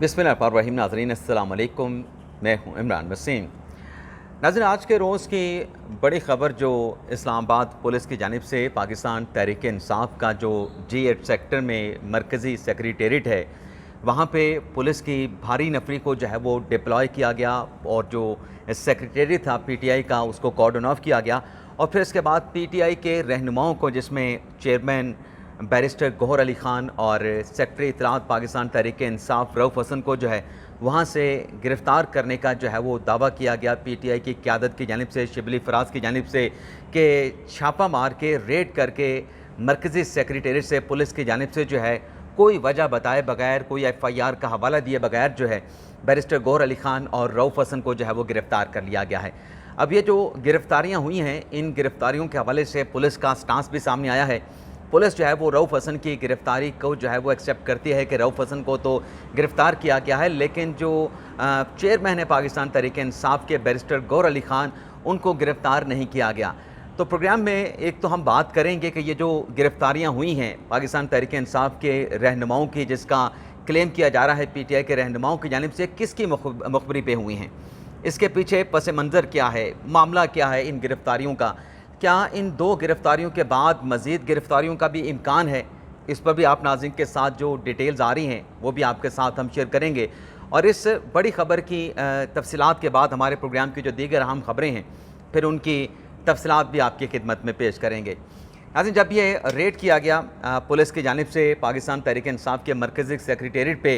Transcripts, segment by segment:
बिस्मिल्लाहिर्रहमानिर्रहीम। नाज़रीन अस्सलाम वालेकुम, मैं हूँ इमरान वसीम। नाज़रीन, आज के रोज़ की बड़ी ख़बर जो इस्लामाबाद पुलिस की जानिब से पाकिस्तान तहरीक इंसाफ का जो G8 सेक्टर में मरकज़ी सेक्रेटेरिएट है, वहाँ पे पुलिस की भारी नफरी को जो है वो डिप्लॉय किया गया और जो सेक्रेटेरिएट था PTI का उसको कॉर्डन ऑफ किया गया। और फिर इसके बाद PTI के रहनुमाओं को, जिसमें चेयरमैन बैरिस्टर गौहर अली ख़ान और सेक्रेटरी इत्तलात पाकिस्तान तहरीक इंसाफ रऊफ़ हसन को जो है वहाँ से गिरफ़्तार करने का जो है वो दावा किया गया PTI की क़यादत की जानिब से, शिबली फ़राज की जानिब से, कि छापा मार के रेड करके मरकज़ी सेक्रेटेरिएट से पुलिस की जानिब से जो है कोई वजह बताए बगैर, कोई FIR का हवाला दिए बगैर जो है बैरिस्टर गौहर अली ख़ान और रऊफ़ हसन को जो है वो गिरफ़्तार कर लिया गया है। अब ये जो गिरफ़्तारियाँ हुई हैं, इन गिरफ़्तारियों के हवाले से पुलिस का स्टांस भी सामने आया है। पुलिस जो है वो रऊफ़ हसन की गिरफ़्तारी को जो है वो एक्सेप्ट करती है कि रऊफ़ हसन को तो गिरफ़्तार किया गया है, लेकिन जो चेयरमैन है पाकिस्तान तहरीक इंसाफ के बैरिस्टर गौहर अली ख़ान, उनको गिरफ़्तार नहीं किया गया। तो प्रोग्राम में एक तो हम बात करेंगे कि ये जो गिरफ़्तारियाँ हुई हैं पाकिस्तान तहरीक इंसाफ के रहनुमाओं की, जिसका क्लेम किया जा रहा है PTI के रहनुमाओं की जानिब से किसकी मुखबरी पे हुई हैं, इसके पीछे पस मंज़र क्या है, मामला क्या है इन गिरफ़्तारियों का, क्या इन 2 गिरफ़्तारियों के बाद मज़ीद गिरफ़्तारियों का भी इम्कान है, इस पर भी आप नाज़रीन के साथ जो डिटेल्स आ रही हैं वो भी आपके साथ हम शेयर करेंगे। और इस बड़ी ख़बर की तफ़सीलात के बाद हमारे प्रोग्राम की जो दीगर अहम ख़बरें हैं, फिर उनकी तफ़सीलात भी आपकी खिदमत में पेश करेंगे। नाज़रीन, जब ये रेड किया गया पुलिस की जानिब से पाकिस्तान तहरीक इंसाफ के मरकज़ी सेक्रेटेरिएट पे,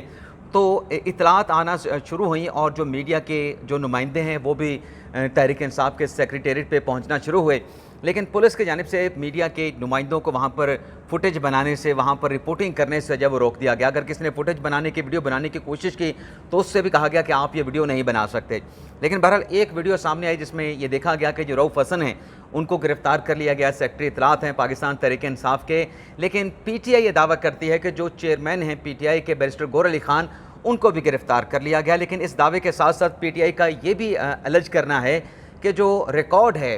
तो इत्तलात आना शुरू हुई और जो मीडिया के जो नुमाइंदे हैं वो भी तहरीक इंसाफ के सेक्रेटेरिएट पे पहुंचना शुरू हुए। लेकिन पुलिस की जानिब से मीडिया के नुमाइंदों को वहाँ पर फुटेज बनाने से, वहाँ पर रिपोर्टिंग करने से जब रोक दिया गया। अगर किसी ने फुटेज बनाने की, वीडियो बनाने की कोशिश की तो उससे भी कहा गया कि आप ये वीडियो नहीं बना सकते। लेकिन बहरहाल एक वीडियो सामने आई जिसमें ये देखा गया कि जो रऊफ़ हसन हैं उनको गिरफ़्तार कर लिया गया, सेक्रेटरी इत्तलात हैं पाकिस्तान तहरीक इंसाफ के। लेकिन PTI ये दावा करती है कि जो चेयरमैन हैं PTI के बैरिस्टर गौहर अली ख़ान, उनको भी गिरफ़्तार कर लिया गया। लेकिन इस दावे के साथ साथ PTI का ये भी अलज करना है कि जो रिकॉर्ड है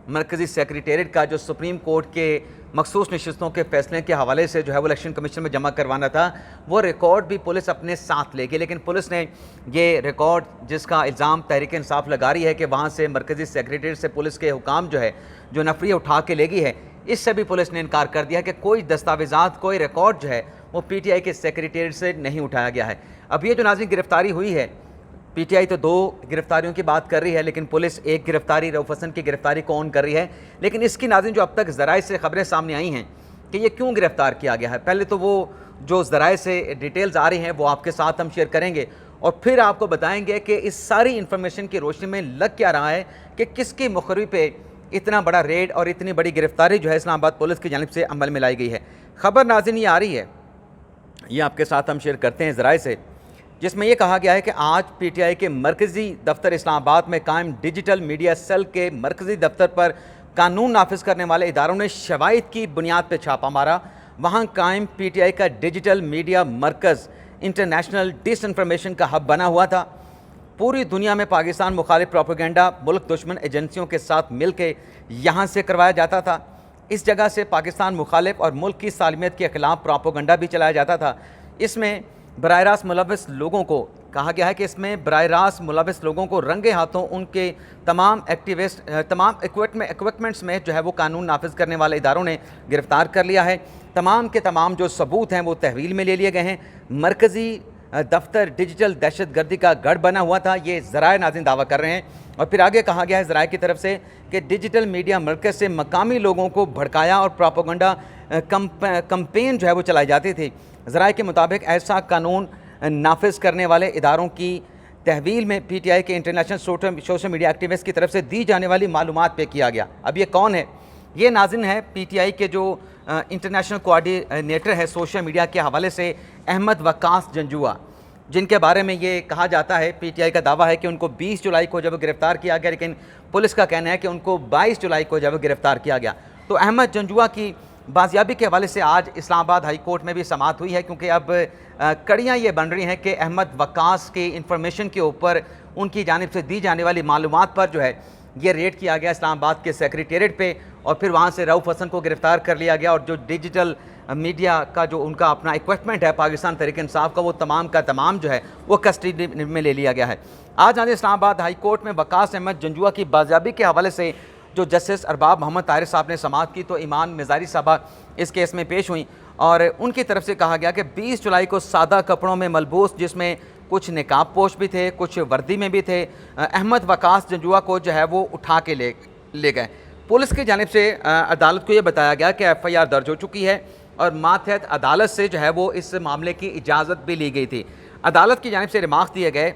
मरकज़ी सेक्रेटेरिएट का, जो सुप्रीम कोर्ट के मखसूस नशिस्तों के फैसले के हवाले से जो है वो इलेक्शन कमीशन में जमा करवाना था, वो रिकॉर्ड भी पुलिस अपने साथ लेगी। लेकिन पुलिस ने ये रिकॉर्ड, जिसका इल्ज़ाम तहरीक इंसाफ लगा रही है कि वहाँ से मरकज़ी सेक्रेटेरिएट से पुलिस के हुकाम जो है जो नफरी उठा के लेगी है, इससे भी पुलिस ने इनकार कर दिया कि कोई दस्तावेज़ात, कोई रिकॉर्ड जो है वो PTI के सेक्रेटेरिएट से नहीं उठाया गया है। अब ये जो नाज़रीन गिरफ़्तारी हुई है, PTI तो 2 गिरफ़्तारियों की बात कर रही है, लेकिन पुलिस एक गिरफ़्तारी, रऊफ़ हसन की गिरफ़्तारी को ऑन कर रही है। लेकिन इसकी नाज़रीन जो अब तक ज़राए से ख़बरें सामने आई हैं कि ये क्यों गिरफ़्तार किया गया है, पहले तो वो जो ज़राए से डिटेल्स आ रही हैं वो आपके साथ हम शेयर करेंगे और फिर आपको बताएंगे कि इस सारी इन्फॉर्मेशन की रोशनी में लग क्या रहा है कि किसकी मुखबरी पे इतना बड़ा रेड और इतनी बड़ी गिरफ़्तारी जो है इस्लामाबाद पुलिस की जानिब से अमल में लाई गई है। ख़बर नाज़रीन ये आ रही है, ये आपके साथ हम शेयर करते हैं ज़राए से, जिसमें यह कहा गया है कि आज PTI के मरकज़ी दफ्तर इस्लामाबाद में कायम डिजिटल मीडिया सेल के मरकज़ी दफ्तर पर कानून नाफिज करने वाले इदारों ने शवाहिद की बुनियाद पर छापा मारा। वहाँ कायम PTI का डिजिटल मीडिया मरकज़ इंटरनेशनल डिसइंफॉर्मेशन का हब बना हुआ था। पूरी दुनिया में पाकिस्तान मुखालिफ प्रोपेगेंडा मुल्क दुश्मन एजेंसियों के साथ मिल के यहाँ से करवाया जाता था। इस जगह से पाकिस्तान मुखालिफ और मुल्क की सालमियत के ख़िलाफ़ प्रोपेगेंडा भी चलाया जाता था। इसमें बराह रास्त मुलविस लोगों को कहा गया है कि इसमें बराह रास्त मुलविस लोगों को रंगे हाथों उनके तमाम इक्विपमेंट्स में जो है वो कानून नाफिज करने वाले इदारों ने गिरफ़्तार कर लिया है। तमाम के तमाम जो सबूत हैं वो तहवील में ले लिए गए हैं। मरकज़ी दफ्तर डिजिटल दहशत गर्दी का गढ़ बना हुआ था, ये ज़राए नाज़रीन दावा कर रहे हैं। और फिर आगे कहा गया है ज़राए की तरफ से कि डिजिटल मीडिया मरकज़ से मकामी लोगों को भड़काया और प्रोपेगेंडा कंपेन जो है वो चलाई जाती थी। ज़राए के मुताबिक ऐसा कानून नाफिज करने वाले इदारों की तहवील में PTI के इंटरनेशनल सोशल मीडिया एक्टिविस्ट की तरफ से दी जाने वाली मालूमात पे किया गया। अब ये कौन है? ये नाज़रीन है PTI के जो इंटरनेशनल कोऑर्डिनेटर है सोशल मीडिया के हवाले से, अहमद वक्कास जंजुआ, जिनके बारे में ये कहा जाता है, PTI का दावा है कि उनको 20 जुलाई को जब गिरफ़्तार किया गया, लेकिन पुलिस का कहना है कि उनको 22 जुलाई को जब गिरफ़्तार किया गया। तो अहमद जंजुआ की बाजियाबी के हवाले से आज इस्लामाबाद हाई कोर्ट में भी समाअत हुई है, क्योंकि अब कड़ियाँ ये बन रही हैं कि अहमद वक्कास की इंफॉर्मेशन के ऊपर उनकी जानिब से दी जाने वाली मालूमात पर जो है ये रेड किया गया इस्लामाबाद के सेक्रेटेरिएट पे, और फिर वहाँ से रऊफ़ हसन को गिरफ़्तार कर लिया गया और जो डिजिटल मीडिया का जो उनका अपना इक्विपमेंट है पाकिस्तान तहरीक इंसाफ का, वो तमाम का तमाम जो है वो कस्टडी में ले लिया गया है। आज नाज़रीन इस्लामाबाद हाई कोर्ट में वकास अहमद जंजुआ की बाजियाबी के हवाले से जो जस्टिस अरबाब मोहम्मद ताहिर साहब ने समाअत की, तो ईमान मिजारी साहबा इस केस में पेश हुई और उनकी तरफ से कहा गया कि 20 जुलाई को सादा कपड़ों में मलबूस, जिसमें कुछ निकाब पोश भी थे, कुछ वर्दी में भी थे, अहमद वकास जंजुआ को जो है वो उठा के ले गए। पुलिस की जानिब से अदालत को ये बताया गया कि FIR दर्ज हो चुकी है और मातहत अदालत से जो है वो इस मामले की इजाज़त भी ली गई थी। अदालत की जानिब से रिमार्क दिए गए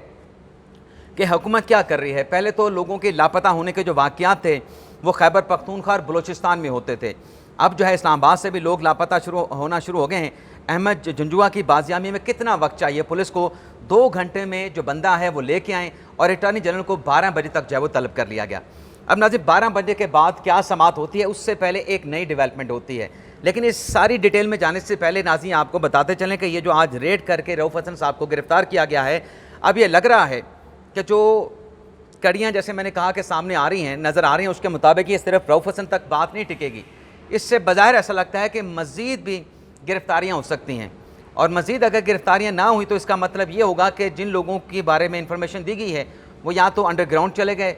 कि हुकूमत क्या कर रही है। पहले तो लोगों के लापता होने के जो वाक़यात थे वो खैबर पख्तूनख्वा और बलूचिस्तान में होते थे, अब जो है इस्लामाबाद से भी लोग लापता होना शुरू हो गए हैं। अहमद जंजुआ की बाजियाबी में कितना वक्त चाहिए पुलिस को? 2 घंटे में जो बंदा है वो लेके आएँ और अटॉर्नी जनरल को 12 बजे तक जो है वो तलब कर लिया गया। अब नाज़रीन 12 बजे के बाद क्या समाअत होती है, उससे पहले एक नई डेवलपमेंट होती है। लेकिन इस सारी डिटेल में जाने से पहले नाज़रीन आपको बताते चलें कि ये जो आज रेड करके रऊफ़ हसन साहब को गिरफ़्तार किया गया है, अब ये लग रहा है कि जो कड़ियाँ जैसे मैंने कहा कि सामने आ रही हैं, नज़र आ रही हैं, उसके मुताबिक ये सिर्फ रऊफ़ हसन तक बात नहीं टिकेगी। इससे बज़ाहिर ऐसा लगता है कि मज़ीद भी गिरफ़्तारियाँ हो सकती हैं और मज़ीद अगर गिरफ़्तारियाँ ना हुई तो इसका मतलब ये होगा कि जिन लोगों के बारे में इंफॉर्मेशन दी गई है वो या तो अंडरग्राउंड चले गए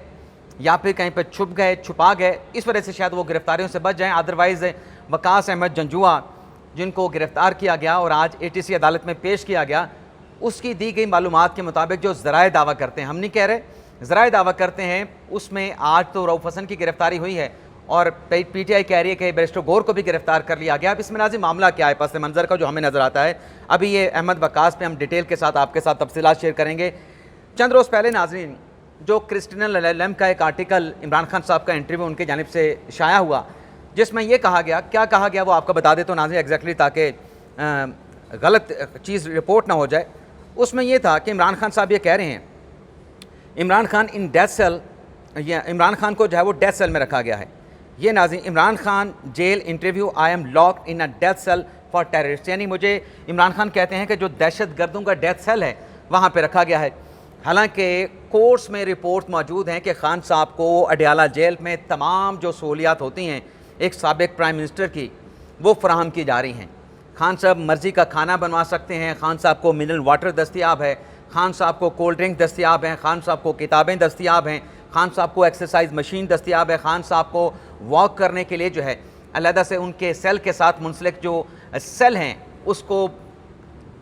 या फिर कहीं पर छुपा गए, इस वजह से शायद वो गिरफ़्तारियों से बच जाएँ। अदरवाइज़ वकास अहमद जंजुआ जिनको गिरफ़्तार किया गया और आज ATC अदालत में पेश किया गया, उसकी दी गई मालूमात के मुताबिक जो ज़राए दावा करते हैं, हम नहीं कह रहे, ज़राए दावा करते हैं, उसमें आज तो रऊफ़ हसन की गिरफ़्तारी हुई है और PTI कह रही है कि बैरिस्टर गौर को भी गिरफ़्तार कर लिया गया। अब इसमें नाज़रीन मामला क्या है पस मंज़र का जो हमें नज़र आता है, अभी ये अहमद वकास पे हम डिटेल के साथ आपके साथ तफसीलात शेयर करेंगे। चंद रोज़ पहले नाज़रीन जो क्रिस्टिना लैम का एक आर्टिकल इमरान खान साहब का इंटरव्यू उनके जानिब से शाया हुआ, जिसमें यह कहा गया, क्या कहा गया वो आपको बता देता हूँ नाज़रीन एग्जैक्टली, ताकि गलत चीज़ रिपोर्ट ना हो जाए। उसमें यह था कि इमरान खान साहब ये कह रहे हैं, Imran Khan in death cell, या इमरान खान को जो है वो डेथ सेल में रखा गया है। ये नाज़रीन Imran Khan jail interview, I am locked in a death cell for terrorist, यानी मुझे इमरान खान कहते हैं कि जो दहशत गर्दों का डेथ सेल है वहाँ पर रखा गया है। हालांकि कोर्ट्स में रिपोर्ट मौजूद हैं कि खान साहब को अडयाला जेल में तमाम जो सहूलियात होती हैं एक साबिक प्राइम मिनिस्टर की, वो फराहम की जा रही हैं। खान साहब मर्ज़ी का खाना बनवा सकते हैं, खान साहब को मिनरल वाटर दस्तियाब है, खान साहब को कोल्ड ड्रिंक दस्तियाब हैं, खान साहब को किताबें दस्तियाब हैं, खान साहब को एक्सरसाइज मशीन दस्तियाब है, खान साहब को वॉक करने के लिए जो है अलहदा से उनके सेल के साथ मुंसलिक जो सेल हैं उसको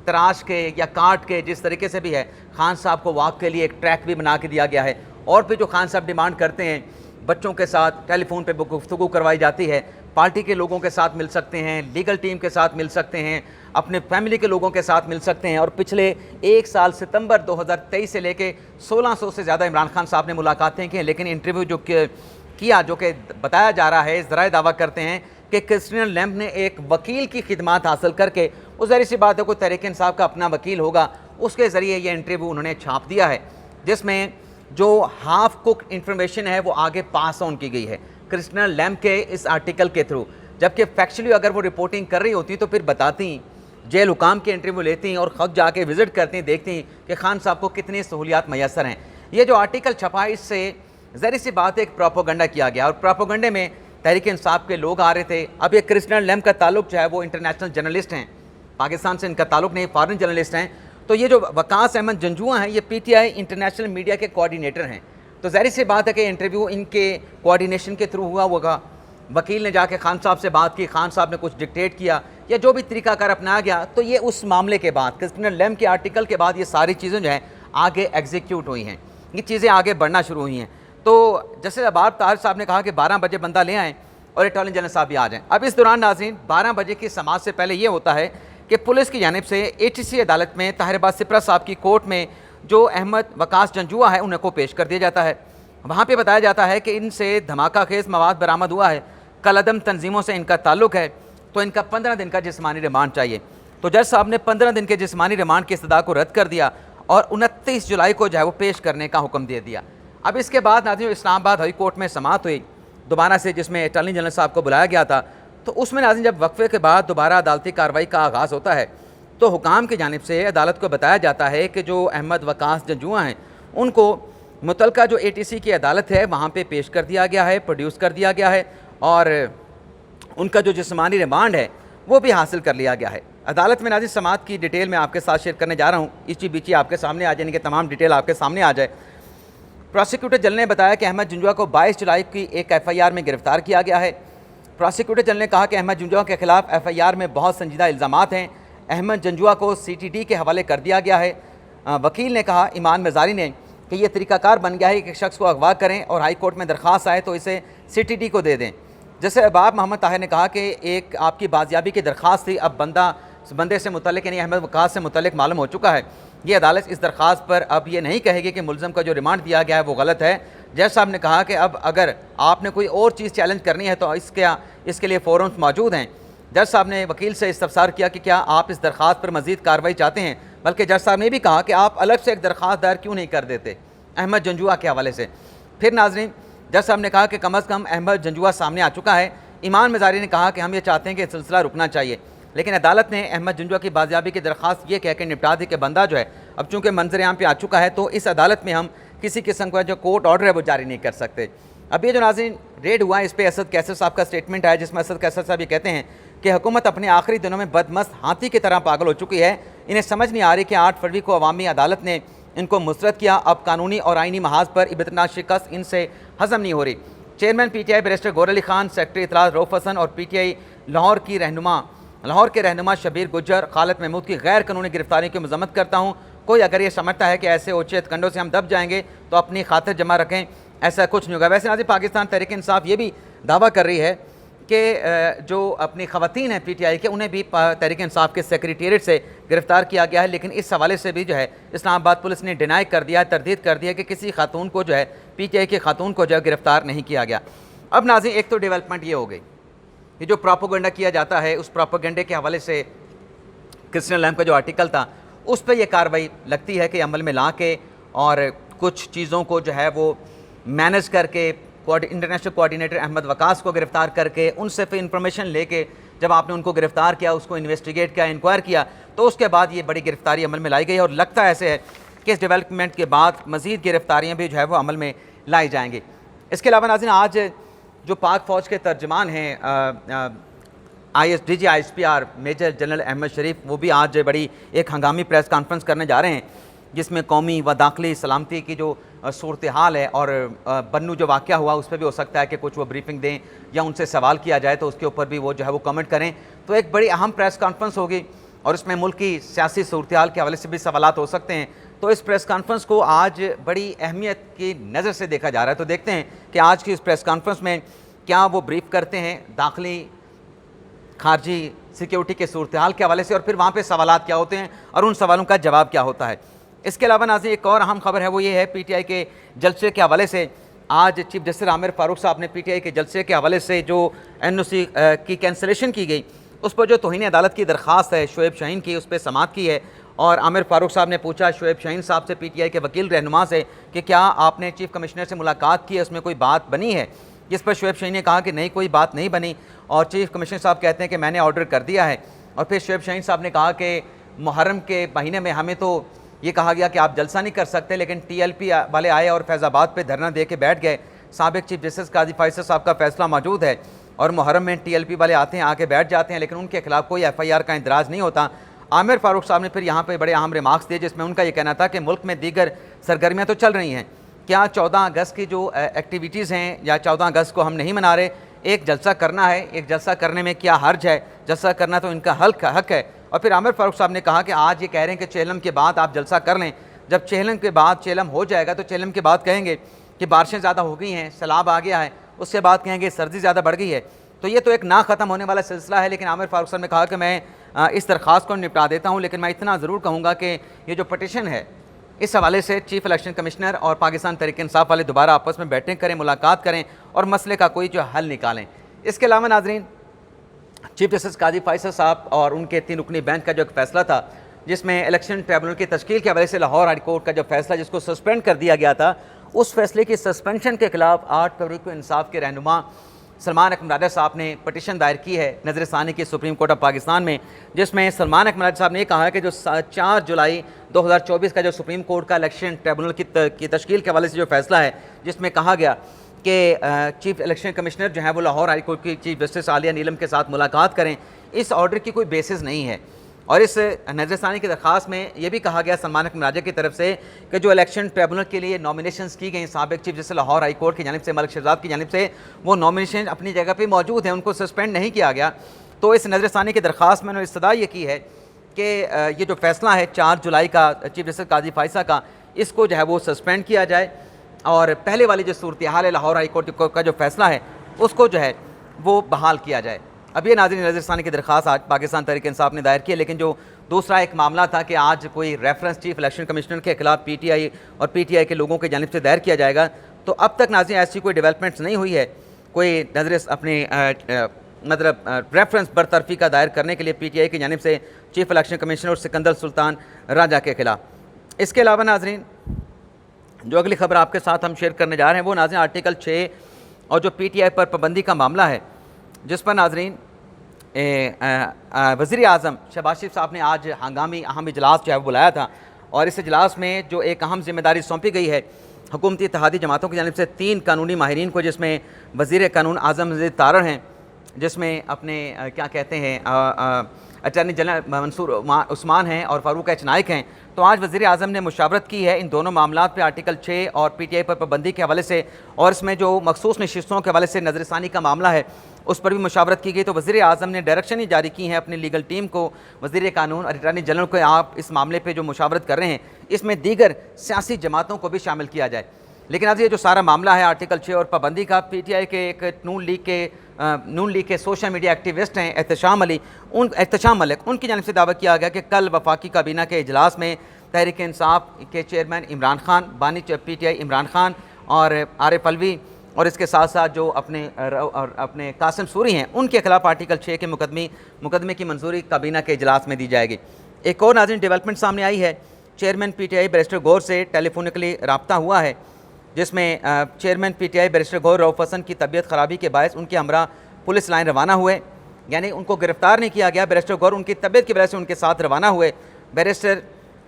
तराश के या काट के जिस तरीके से भी है, खान साहब को वॉक के लिए एक ट्रैक भी बना के दिया गया है। और फिर जो खान साहब डिमांड करते हैं, बच्चों के साथ टेलीफोन पे गुफ्तगू करवाई जाती है, पार्टी के लोगों के साथ मिल सकते हैं, लीगल टीम के साथ मिल सकते हैं, अपने फैमिली के लोगों के साथ मिल सकते हैं। और पिछले 1 साल सितंबर 2023 से लेके 1600 से ज़्यादा इमरान खान साहब ने मुलाकातें की हैं, लेकिन इंटरव्यू जो किया, जो कि बताया जा रहा है, ज़राए दावा करते हैं कि क्रिस्टिना लैम ने एक वकील की खिदमात हासिल करके, उस ज़ाहिर सी बात है कोई तहरीक इंसाफ का अपना वकील होगा, उसके ज़रिए ये इंटरव्यू उन्होंने छाप दिया है, जिसमें जो हाफ कुक इंफॉर्मेशन है वो आगे पास ऑन की गई है क्रिस्टिना लैम के इस आर्टिकल के थ्रू। जबकि फैक्चुअली अगर वो रिपोर्टिंग कर रही होती तो फिर बताती, जेल हुकाम के इंटरव्यू लेती और ख़ुद जाके विज़िट करती, देखती कि खान साहब को कितनी सहूलियात मैसर हैं। ये जो आर्टिकल छपा, इससे ज़ाहिर सी बात है एक प्रोपोगंडा किया गया और प्रोपोगंडे में तहरीक इंसाफ के लोग आ रहे थे। अब ये क्रिस्टिना लैम का ताल्लुक जो है वो इंटरनेशनल जर्नलिस्ट हैं, पाकिस्तान से इनका ताल्लुक नहीं, फॉरेन जर्नलिस्ट हैं। तो ये जो वकास अहमद जंजुआ हैं, ये PTI इंटरनेशनल मीडिया के कोऑर्डिनेटर हैं। तो ज़ाहिर सी बात है कि इंटरव्यू इनके कोऑर्डिनेशन के थ्रू हुआ होगा। वकील ने जाके खान साहब से बात की, खान साहब ने कुछ डिक्टेट किया या जो भी तरीकाकार अपनाया गया, तो ये उस मामले के बाद, क्रिस्टिना लैम के आर्टिकल के बाद ये सारी चीज़ें जो हैं आगे एग्जीक्यूट हुई हैं, ये चीज़ें आगे बढ़ना शुरू हुई हैं। तो जैसे अरबाब ताहिर साहब ने कहा कि 12 बजे बंदा ले आएँ और अटॉर्नी जनरल साहब भी आ जाएँ। अब इस दौरान नाज़रीन 12 बजे की समाअत से पहले ये होता है कि पुलिस की जानिब से ATC अदालत में ताहिरबाज सिपरा साहब की कोर्ट में जो अहमद वकास जंजुआ है उनको पेश कर दिया जाता है। वहाँ पे बताया जाता है कि इनसे धमाका खेज़ मवाद बरामद हुआ है, कलअदम तंजीमों से इनका ताल्लुक है, तो इनका 15 दिन का जिस्मानी रिमांड चाहिए। तो जज साहब ने 15 दिन के जिस्मानी रिमांड की इस्तदा को रद्द कर दिया और 29 जुलाई को जो है वो पेश करने का हुक्म दे दिया। अब इसके बाद नाज़रीन इस्लामाबाद हाई कोर्ट में समाअत हुई दोबारा से, जिसमें अटॉर्नी जनरल साहब को बुलाया गया था। तो उसमें नाज़रीन जब वक्फे के बाद दोबारा अदालती कार्रवाई का आगाज़ होता है तो हुकाम की जानिब से अदालत को बताया जाता है कि जो अहमद वकास जंजुआ हैं उनको मुतलका जो ATC की अदालत है वहाँ पे पेश कर दिया गया है, प्रोड्यूस कर दिया गया है और उनका जो जिस्मानी रिमांड है वो भी हासिल कर लिया गया है। अदालत में नाज़रीन समाअत की डिटेल मैं आपके साथ शेयर करने जा रहा हूँ, इसी बीची आपके सामने आ जाने की तमाम डिटेल आपके सामने आ जाए। प्रोसिक्यूटर जनरल ने बताया कि अहमद जुंजुआ को 22 जुलाई की एक FIR में गिरफ्तार किया गया है। प्रोसिक्यूटर जनरल ने कहा कि अहमद जुंजुआ के खिलाफ FIR में बहुत संजीदा इल्ज़ामात हैं। अहमद जुंजुआ को CTD के हवाले कर दिया गया है। वकील ने कहा, ईमान मज़ारी ने, कि यह तरीक़ाकार बन गया है कि एक शख्स को अगवा करें और हाई कोर्ट में दरख्वास्त आए तो इसे CTD को दे दें। जैसे अबाब मोहम्मद ताहिर ने कहा कि एक आपकी बाजियाबी की दरख्वास्त थी, अब बंदे से मुतल्लिक यानी अहमद वकास से मुतल्लिक मालूम हो चुका है। ये अदालत इस दरख्वास्त पर अब ये नहीं कहेगी कि मुलज़म का जो रिमांड दिया गया है वो गलत है। जज साहब ने कहा कि अब अगर आपने कोई और चीज़ चैलेंज करनी है तो इसके लिए फोरम्स मौजूद हैं। जज साहब ने वकील से इस्तफसार किया कि क्या आप इस दरख्वास्त पर मज़ीद कार्रवाई चाहते हैं, बल्कि जज साहब ने भी कहा कि आप अलग से एक दरख्वास्त दायर क्यों नहीं कर देते अहमद जुंजुआ के हवाले से। फिर नाज़रीन जज साहब ने कहा कि कम अज़ कम अहमद जुंजुआ सामने आ चुका है। ईमान मज़ारी ने कहा कि हम ये चाहते हैं कि सिलसिला रुकना चाहिए, लेकिन अदालत ने अहमद जुंजुआ की बाजियाबी की दरख्वास्त ये कह के निपटा दी कि बंदा जो है अब चूँकि मंजर आम पे आ चुका है तो इस अदालत में हम किसी किस्म का जो कोर्ट ऑर्डर है वो जारी नहीं कर सकते। अब ये जो नाज़रीन रेड हुआ है इस पर असद कैसर साहब का स्टेटमेंट आया, जिसमें असद कैसर साहब ये कहते हैं कि हुकूमत अपने आखिरी दिनों में बदमस्त हाथी की तरह पागल हो चुकी है। इन्हें समझ नहीं आ रही कि 8 फरवरी को अवामी अदालत ने इनको मुस्तरद किया, अब कानूनी और आइनी महाज पर इबतनाक शिकस्त इनसे हज़म नहीं हो रही। Chairman PTI barrister Gohar Ali Khan, secretary इतलात रऊफ हसन और PTI लाहौर के रहनुमा शबीर गुज्जर, खालिद महमूद की गैर कानूनी गिरफ्तारी की मजम्मत करता हूँ। कोई अगर ये समझता है कि ऐसे ओचित कंडों से हम दब जाएंगे तो अपनी खातिर जमा रखें, ऐसा कुछ नहीं होगा। वैसे नाज़रीन पाकिस्तान तहरीक इंसाफ ये भी दावा कर रही है कि जो अपनी ख़वातीन हैं PTI के, उन्हें भी तहरीक इंसाफ के सेक्रेटेरिएट से गिरफ़्तार किया गया है, लेकिन इस हवाले से भी जो है इस्लामाबाद पुलिस ने डिनाई कर दिया है, तरदीद कर दिया कि किसी खातून को जो है PTI के खातून को जो है गिरफ़्तार नहीं किया गया। अब नाज़रीन एक तो डेवलपमेंट ये हो गई, ये जो प्रोपोगंडा किया जाता है उस प्रोपोगंडे के हवाले से क्रिश्चियन लैम्प का जो आर्टिकल था उस पर यह कार्रवाई लगती है कि अमल में ला के और कुछ चीज़ों को जो है वो मैनेज करके इंटरनेशनल कोऑर्डिनेटर अहमद वकास को गिरफ़्तार करके उनसे फिर इंफॉर्मेशन लेके जब आपने उनको गिरफ़्तार किया, उसको इन्वेस्टिगेट किया, इंक्वायर किया, तो उसके बाद ये बड़ी गिरफ़्तारी अमल में लाई गई और लगता ऐसे है कि इस डेवलपमेंट के बाद मज़ीद गिरफ़्तारियाँ भी जो है वो अमल में लाई जाएंगी। इसके अलावा नाज़रीन आज जो पाक फ़ौज के तर्जमान हैं DG ISPR major general Ahmed Sharif, वो भी आज बड़ी एक हंगामी प्रेस कॉन्फ्रेंस करने जा रहे हैं, जिसमें कौमी व दाखिली सलामती की जो सूरत हाल है और बन्नू जो वाक़या हुआ उस पर भी हो सकता है कि कुछ वो ब्रीफिंग दें या उनसे सवाल किया जाए तो उसके ऊपर भी वो जो है वो कमेंट करें। तो एक बड़ी अहम प्रेस कॉन्फ्रेंस होगी और इसमें मुल्क की सियासी सूरत हाल के हवाले से भी सवालात हो सकते हैं। तो इस प्रेस कॉन्फ्रेंस को आज बड़ी अहमियत की नज़र से देखा जा रहा है। तो देखते हैं कि आज की इस प्रेस कॉन्फ्रेंस में क्या वो ब्रीफ करते हैं दाखिली खारजी सिक्योरिटी के सूरत हाल के हवाले से, और फिर वहाँ पे सवालात क्या होते हैं और उन सवालों का जवाब क्या होता है। इसके अलावा नाज़रीन एक और अहम खबर है, वो ये है PTI के जलसे के हवाले से। आज चीफ जस्टिस आमिर फारूक साहब ने PTI के जलसे के हवाले से जो NOC की कैंसलेशन की गई उस पर जो तौहीन अदालत की दरख्वास्त है शोएब शाहीन की, उस पर समाअत की है। और आमिर फारूक साहब ने पूछा शोएब शाहीन साहब से, PTI के वकील रहनुमा से, कि क्या आपने चीफ कमिश्नर से मुलाकात की है, उसमें कोई बात बनी है। जिस पर शोएब शाहीन ने कहा कि नहीं, कोई बात नहीं बनी, और चीफ कमिश्नर साहब कहते हैं कि मैंने ऑर्डर कर दिया है। और फिर शोएब शाहीन साहब ने कहा कि मुहर्रम के महीने में हमें तो ये कहा गया कि आप जलसा नहीं कर सकते, लेकिन TLP वाले आए और फैज़ाबाद पे धरना दे के बैठ गए। साबिक चीफ जस्टिस काजी फैसल साहब का फैसला मौजूद है और मुहर्रम में TLP वाले आते हैं, आके बैठ जाते हैं, लेकिन उनके खिलाफ कोई FIR का इंदराज नहीं होता। आमिर फारूक साहब ने फिर यहाँ पे बड़े अहम रिमार्क्स दिए, जिसमें उनका ये कहना था कि मुल्क में दीगर सरगर्मियाँ तो चल रही हैं, क्या 14 अगस्त की जो एक्टिविटीज़ हैं या 14 अगस्त को हम नहीं मना रहे, एक जलसा करना है, एक जलसा करने में क्या हर्ज है, जलसा करना तो इनका हक है। और फिर आमिर फारूक साहब ने कहा कि आज ये कह रहे हैं कि चेलम के बाद आप जलसा कर लें, जब चेलम के बाद चेलम हो जाएगा तो चेलम के बाद कहेंगे कि बारिशें ज़्यादा हो गई हैं, सैलाब आ गया है, उसके बाद कहेंगे सर्दी ज़्यादा बढ़ गई है। तो ये तो एक ना ख़त्म होने वाला सिलसिला है। लेकिन आमिर फारूक साहब ने कहा कि मैं इस दरख्वास्त को निपटा देता हूँ, लेकिन मैं इतना ज़रूर कहूँगा कि ये जो पटिशन है इस हवाले से चीफ इलेक्शन कमिश्नर और पाकिस्तान तहरीक इंसाफ वाले दोबारा आपस में बैठें करें, मुलाकात करें और मसले का कोई जो हल निकालें। इसके अलावा नाजरीन चीफ जस्टिस काजी फैसल साहब और उनके 3 रुकनी बेंच का जो एक फैसला था, जिसमें इलेक्शन ट्रिब्यूनल की तश्कील के हवाले से लाहौर हाई कोर्ट का जो फैसला जिसको सस्पेंड कर दिया गया था, उस फैसले की सस्पेंशन के खिलाफ 8 फरवरी को इंसाफ के रहनुमा सलमान अकमल राजा साहब ने पटिशन दायर की है नजर सानी की सुप्रीम कोर्ट ऑफ पाकिस्तान में, जिसमें सलमान अकमल राजा साहब ने कहा है कि जो 4 जुलाई 2024 का जो सुप्रीम कोर्ट का इलेक्शन ट्रिब्यूनल की तश्कील के हवाले से जो फैसला है, जिसमें कहा गया कि चीफ इलेक्शन कमिश्नर जो है वो लाहौर हाई कोर्ट की चीफ जस्टिस आलिया नीलम के साथ मुलाकात करें, इस ऑर्डर की कोई बेसिस नहीं है। और इस नजरसानी की दरख्वास्त में यह भी कहा गया सलमान अकरम राजा की तरफ से कि जो इलेक्शन ट्रिब्यूनल के लिए नॉमिनेशंस की गई साबिक chief justice Lahore high court की जानिब से मलिक शहजाद की जानिब से, वो नॉमिनेशन अपनी जगह पर मौजूद है, उनको सस्पेंड नहीं किया गया। तो इस नजरसानी की दरख्वास्त में उन्होंने इस्तदा ये की है कि ये जो फैसला है 4 जुलाई का चीफ जस्टिस काजी फाइसा का, इसको जो है वो सस्पेंड किया जाए और पहले वाली जो सूरत हाल है लाहौर हाई कोर्ट का जो फैसला है उसको जो है वो बहाल किया जाए। अब ये नाज़रीन नजरसानी की दरख्वास्त आज पाकिस्तान तहरीक इंसाफ ने दायर की है, लेकिन जो दूसरा एक मामला था कि आज कोई रेफरेंस चीफ इलेक्शन कमिश्नर के खिलाफ PTI और PTI के लोगों की जानिब से दायर किया जाएगा, तो अब तक नाज़रीन ऐसी कोई डेवलपमेंट्स नहीं हुई है। कोई नजर अपने मतलब रेफरेंस बरतरफी का दायर करने के लिए PTI की जानिब से चीफ इलेक्शन कमिश्नर और सिकंदर सुल्तान राजा के खिलाफ। इसके अलावा नाज़रीन जो अगली खबर आपके साथ हम शेयर करने जा रहे हैं वो नाज़रीन आर्टिकल 6 और जो PTI पर पाबंदी का मामला है, जिस पर नाज़रीन वज़ीर आज़म शहबाज शरीफ साहब ने आज हंगामी अहम इजलास जो है वो बुलाया था। और इस इजलास में जो एक अहम जिम्मेदारी सौंपी गई है हुकूमती इत्तेहादी जमातों की जानिब से 3 कानूनी माहिरीन को, जिसमें वज़ीर कानून आज़म मजीद तारड़ हैं, जिसमें अपने क्या कहते हैं अटर्नी जनरल मंसूर उस्मान हैं और फ़ारूक एच नाइक हैं। तो आज वज़ीर आज़म ने मुशावरत की है इन दोनों मामलों पर, आर्टिकल 6 और PTI पर पाबंदी के हवाले से, और इसमें जो मखसूस नशिस्तों के हवाले से नजरसानी का मामला है उस पर भी मुशावरत की गई। तो वज़ीर आज़म ने डायरेक्शन ही जारी की है अपनी लीगल टीम को, वज़ीर कानून और अटर्नी जनरल को, आप इस मामले पर जो मुशावरत कर रहे हैं इसमें दीगर सियासी जमातों को भी शामिल किया जाए। लेकिन आज ये जो सारा मामला है आर्टिकल 6 और पाबंदी का, PTI के एक नून लीग के सोशल मीडिया एक्टिविस्ट हैं एहतशाम मलिक, उनकी जानिब से दावा किया गया कि कल वफाकी काबीना के इजलास में तहरीक इंसाफ के चेयरमैन इमरान खान, बानी PTI इमरान खान और आरिफ अलवी और इसके साथ साथ जो अपने कासिम सूरी हैं, उनके खिलाफ आर्टिकल 6 के मुकदमे की मंजूरी काबीना के इजलास में दी जाएगी। एक और नाज़रीन डेवलपमेंट सामने आई है, चेयरमैन PTI बैरिस्टर गौर से टेलीफोनिकली रब्ता हुआ है, जिसमें चेयरमैन PTI बैरिस्टर गौर रऊफ हसन की तबीयत ख़राबी के बायस उनके हमरा पुलिस लाइन रवाना हुए, यानी उनको गिरफ़्तार नहीं किया गया, बैरिस्टर गौर उनकी तबीयत की वजह से उनके साथ रवाना हुए। बैरिस्टर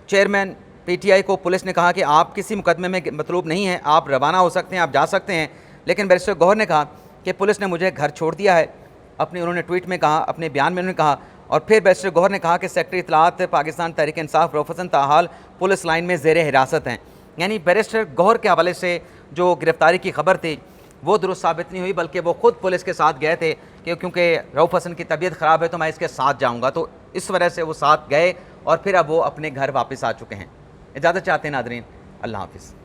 चेयरमैन PTI को पुलिस ने कहा कि आप किसी मुकदमे में मतलूब नहीं हैं, आप रवाना हो सकते हैं, आप जा सकते हैं। लेकिन बैरिस्टर गौर ने कहा कि पुलिस ने मुझे घर छोड़ दिया है, उन्होंने ट्वीट में कहा, अपने बयान में उन्होंने कहा। और फिर बैरिस्टर गौर ने कहा कि secretary इत्तलात Pakistan Tehreek Insaf Rauf Hasan ताहाल police line में ज़ेर हिरासत हैं। यानी बैरिस्टर गौर के हवाले से जो गिरफ़्तारी की खबर थी वो दुरुस्त साबित नहीं हुई, बल्कि वो खुद पुलिस के साथ गए थे कि क्योंकि रऊफ हसन की तबीयत ख़राब है तो मैं इसके साथ जाऊँगा, तो इस वजह से वो साथ गए और फिर अब वो अपने घर वापस आ चुके हैं। इजाज़त चाहते हैं नाज़रीन, अल्लाह हाफ़िज़।